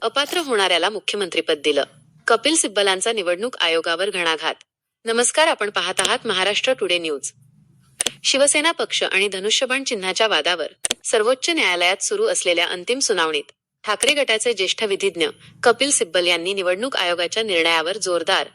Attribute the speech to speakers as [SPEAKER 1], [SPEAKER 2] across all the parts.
[SPEAKER 1] अपात्र होणाऱ्याला मुख्यमंत्रीपद दिलं. कपिल सिब्बलांचा निवडणूक आयोगावर घणाघात. नमस्कार, आपण पाहत आहात महाराष्ट्र टुडे न्यूज. शिवसेना पक्ष आणि धनुष्यबाण चिन्हाच्या वादावर सर्वोच्च न्यायालयात सुरू असलेल्या अंतिम सुनावणीत ठाकरे गटाचे ज्येष्ठ विधिज्ञ कपिल सिब्बल यांनी निवडणूक आयोगाच्या निर्णयावर जोरदार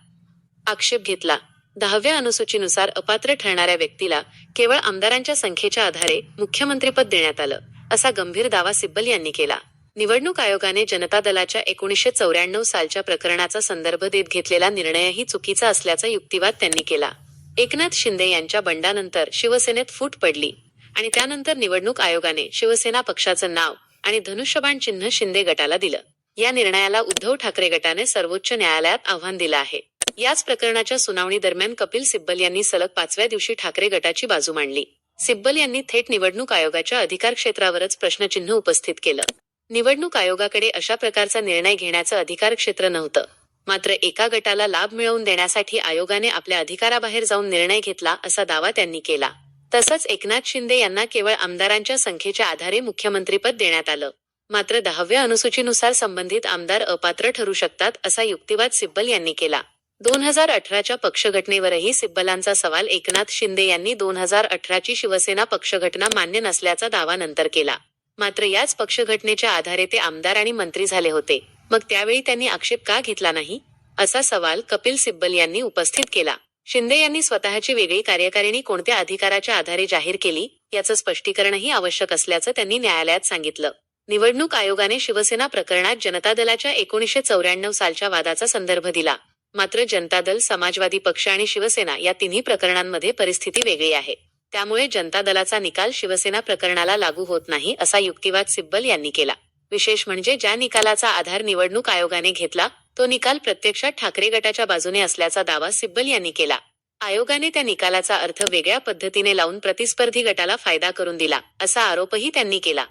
[SPEAKER 1] आक्षेप घेतला. 10व्या अनुसूचीनुसार अपात्र ठरणाऱ्या व्यक्तीला केवळ आमदारांच्या संख्येच्या आधारे मुख्यमंत्रीपद देण्यात आलं, असा गंभीर दावा सिब्बल यांनी केला. निवडणूक आयोगाने जनता दलाच्या 1994 सालच्या प्रकरणाचा संदर्भ देत घेतलेला निर्णयही चुकीचा असल्याचा युक्तिवाद त्यांनी केला. एकनाथ शिंदे यांच्या बंडानंतर शिवसेनेत फूट पडली आणि त्यानंतर निवडणूक आयोगाने शिवसेना पक्षाचं नाव आणि धनुष्यबाण चिन्ह शिंदे गटाला दिलं. या निर्णयाला उद्धव ठाकरे गटाने सर्वोच्च न्यायालयात आव्हान दिलं आहे. याच प्रकरणाच्या सुनावणी दरम्यान कपिल सिब्बल यांनी सलग 5व्या दिवशी ठाकरे गटाची बाजू मांडली. सिब्बल यांनी थेट निवडणूक आयोगाच्या अधिकार क्षेत्रावरच प्रश्नचिन्ह उपस्थित केलं. निवडणूक आयोगाकडे अशा प्रकारचा निर्णय घेण्याचं अधिकार क्षेत्र नव्हतं. मात्र एका गटाला लाभ मिळवून देण्यासाठी आयोगाने आपल्या अधिकाराबाहेर जाऊन निर्णय घेतला, असा दावा त्यांनी केला. तसंच एकनाथ शिंदे यांना केवळ आमदारांच्या संख्येच्या आधारे मुख्यमंत्रीपद देण्यात आलं. मात्र 10व्या अनुसूचीनुसार संबंधित आमदार अपात्र ठरू शकतात, असा युक्तिवाद सिब्बल यांनी केला. 2018च्या पक्षघटनेवरही सिब्बलांचा सवाल. एकनाथ शिंदे यांनी 2018ची शिवसेना पक्षघटना मान्य नसल्याचा दावा नंतर केला. मात्र याच पक्षघटनेच्या आधारे ते आमदार आणि मंत्री झाले होते. मग त्यावेळी त्यांनी आक्षेप का घेतला नाही, असा सवाल कपिल सिब्बल यांनी उपस्थित केला. शिंदे यांनी स्वतःची वेगळी कार्यकारिणी कोणत्या अधिकाराच्या आधारे जाहीर केली, याचं स्पष्टीकरणही आवश्यक असल्याचं त्यांनी न्यायालयात सांगितलं. निवडणूक आयोगाने शिवसेना प्रकरणात जनता दलाच्या 1994 सालच्या वादाचा संदर्भ दिला. मात्र जनता दल, समाजवादी पक्ष आणि शिवसेना या तिन्ही प्रकरणांमध्ये परिस्थिती वेगळी आहे. त्यामुळे जनता दलाचा निकाल शिवसेना प्रकरणाला लागू होत नाही, असा युक्तिवाद सिब्बल यांनी केला. विशेष म्हणजे ज्या निकालाचा आधार निवडणूक आयोगाने घेतला तो निकाल प्रत्यक्षात ठाकरे गटाच्या बाजूने असल्याचा दावा सिब्बल यांनी केला. आयोगाने त्या निकालाचा अर्थ वेगळ्या पद्धतीने लावून प्रतिस्पर्धी गटाला फायदा करून दिला, असा आरोपही त्यांनी केला.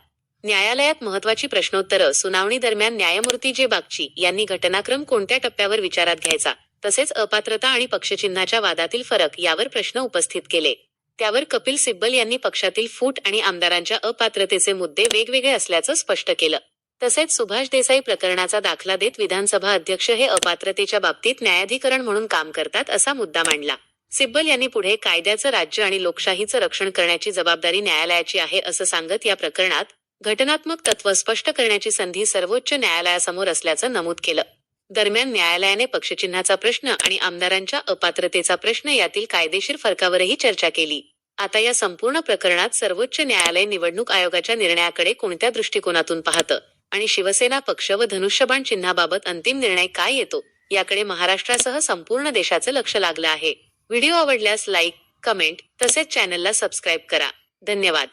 [SPEAKER 1] न्यायालयात महत्त्वाची प्रश्नोत्तरं. सुनावणी दरम्यान न्यायमूर्ती जे बागची यांनी घटनाक्रम कोणत्या टप्प्यावर विचारात घ्यायचा, तसेच अपात्रता आणि पक्षचिन्हाच्या वादातील फरक यावर प्रश्न उपस्थित केले. त्यावर कपिल सिब्बल यांनी पक्षातील फूट आणि आमदारांच्या अपात्रतेचे मुद्दे वेगवेगळे असल्याचं स्पष्ट केलं. तसेच सुभाष देसाई प्रकरणाचा दाखला देत विधानसभा अध्यक्ष हे अपात्रतेच्या बाबतीत न्यायाधिकरण म्हणून काम करतात, असा मुद्दा मांडला. सिब्बल यांनी पुढे कायद्याचं राज्य आणि लोकशाहीचं रक्षण करण्याची जबाबदारी न्यायालयाची आहे, असं सांगत या प्रकरणात घटनात्मक तत्त्व स्पष्ट करण्याची संधी सर्वोच्च न्यायालयासमोर असल्याचं नमूद केलं. दरम्यान न्यायालयाने पक्षचिन्हाचा प्रश्न आणि आमदारांच्या अपात्रतेचा प्रश्न यातील कायदेशीर फरकावरही चर्चा केली. आता या संपूर्ण प्रकरणात सर्वोच्च न्यायालय निवडणूक आयोगाच्या निर्णयाकडे कोणत्या दृष्टिकोनातून पाहतं आणि शिवसेना पक्ष व धनुष्यबाण चिन्हाबाबत अंतिम निर्णय काय येतो, याकडे महाराष्ट्रासह संपूर्ण देशाचं लक्ष लागलं आहे. व्हिडिओ आवडल्यास लाईक, कमेंट तसेच चॅनलला सबस्क्राईब करा. धन्यवाद.